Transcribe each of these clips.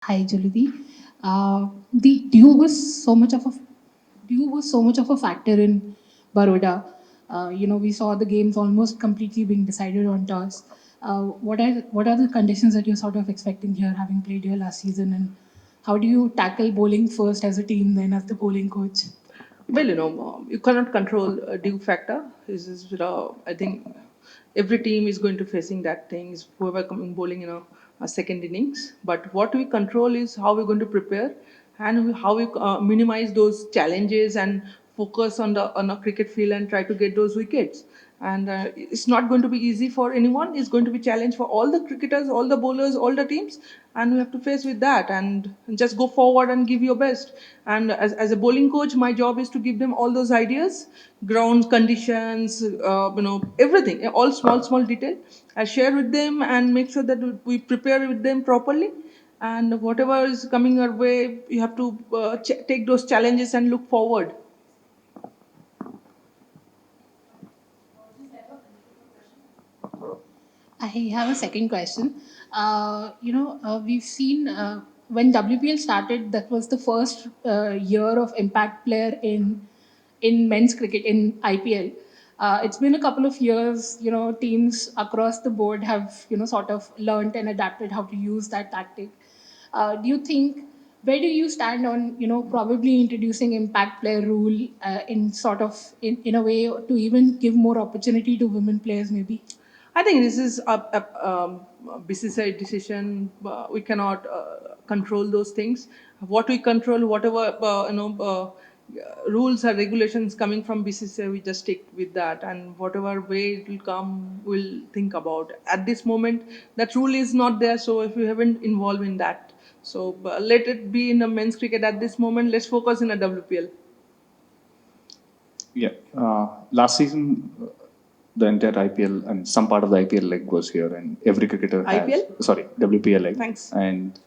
Hi, Julidi. The dew was so much of a factor in Baroda. We saw the games almost completely being decided on toss. What are the conditions that you're sort of expecting here, having played here last season, and how do you tackle bowling first as a team, then as the bowling coach? Well, you cannot control a due factor. I think every team is going to facing that thing. Is whoever coming bowling in a second innings. But what we control is how we're going to prepare and how we minimize those challenges and focus on a cricket field and try to get those wickets. And it's not going to be easy for anyone. It's going to be challenge for all the cricketers, all the bowlers, all the teams, and we have to face with that and just go forward and give your best. And as a bowling coach, my job is to give them all those ideas, ground conditions, everything, all small detail. I share with them and make sure that we prepare with them properly. And whatever is coming our way, you have to take those challenges and look forward. I have a second question. We've seen when WPL started, that was the first year of impact player in men's cricket in IPL. It's been a couple of years. Teams across the board have sort of learned and adapted how to use that tactic. Do you think where do you stand on probably introducing impact player rule in sort of in a way to even give more opportunity to women players maybe? I think this is a BCCI decision. We cannot control those things. What we control, whatever rules or regulations coming from BCCI, we just stick with that, and whatever way it will come, we'll think about. At this moment, that rule is not there, so if you haven't involved in that, so let it be in the men's cricket at this moment. Let's focus in a WPL. Yeah. Last season, the entire IPL and some part of the IPL leg was here, and every cricketer has. IPL? Sorry, WPL leg. Thanks. And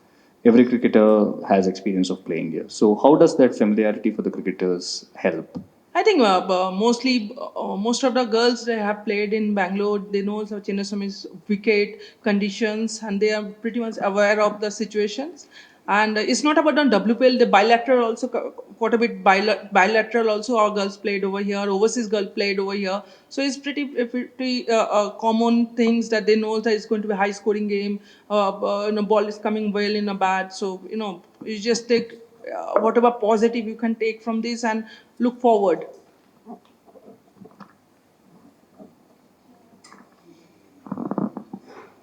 every cricketer has experience of playing here. So, how does that familiarity for the cricketers help? I think most of the girls they have played in Bangalore. They know the Chinnaswamy's wicket conditions, and they are pretty much aware of the situations. And it's not about on WPL. The bilateral also quite a bit bilateral also. Our girls played over here. Overseas girl played over here. So it's pretty common things that they know that it's going to be a high scoring game. Ball is coming well in a bat. So you just take whatever positive you can take from this and look forward.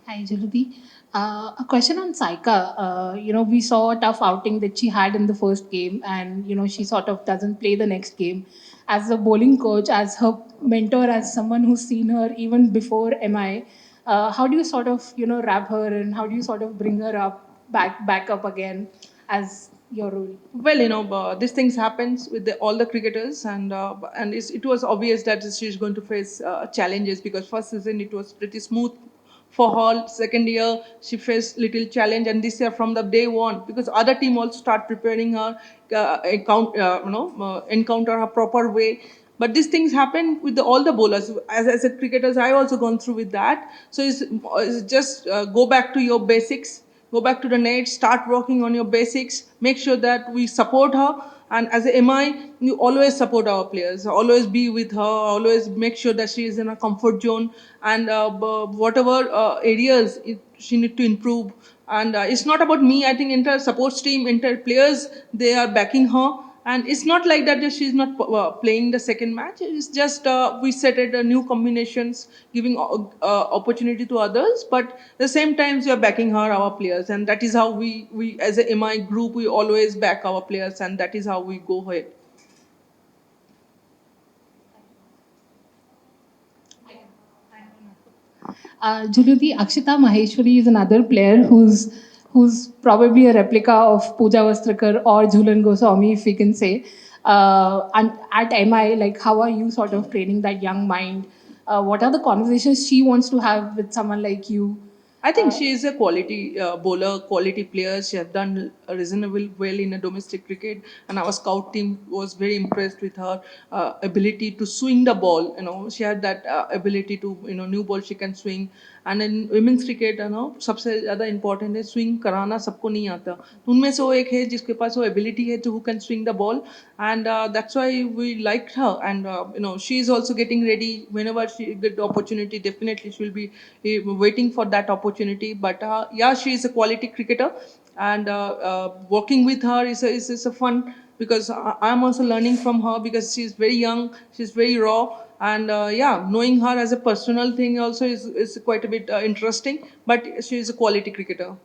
Hi, Jyoti. A question on Saika. We saw a tough outing that she had in the first game, and she sort of doesn't play the next game. As a bowling coach, as her mentor, as someone who's seen her even before MI, how do you sort of wrap her, and how do you sort of bring her back up again as your role? Well, these things happens with all the cricketers, and it was obvious that she's going to face challenges because first season it was pretty smooth for her. Second year she faced little challenge, and this year from the day one because other team also start preparing her, encounter her proper way. But these things happen with all the bowlers. As a cricketers, I also gone through with that. So it's just go back to your basics, go back to the net, start working on your basics, make sure that we support her. And as a MI, you always support our players, always be with her, always make sure that she is in a comfort zone, and whatever areas she need to improve. And it's not about me. I think entire supports team, entire players, they are backing her. And it's not like that she's not playing the second match. It's just we set it new combinations, giving opportunity to others. But at the same time, we are backing our players, and that is how we as a MI group we always back our players, and that is how we go ahead. Juluti, Akshita Maheshwari is another player who's probably a replica of Pooja Vastrakar or Jhulan Goswami, if we can say. And at MI, like, how are you sort of training that young mind? What are the conversations she wants to have with someone like you? I think she is a quality bowler, quality player. She has done reasonable well in a domestic cricket, and our scout team was very impressed with her ability to swing the ball. You know, she had that ability to, you know, new ball she can swing. And in women's cricket, you know, सबसे ज़्यादा important है swing कराना सबको नहीं आता. तो उनमें से वो एक है जिसके पास वो ability है to who can swing the ball, and that's why we liked her. And you know, she is also getting ready whenever she get the opportunity. Definitely, she will be waiting for that opportunity. But yeah, she is a quality cricketer, and working with her is a fun, because I'm also learning from her, because she's very young, she's very raw, and yeah, knowing her as a personal thing also is quite a bit interesting. But she is a quality cricketer.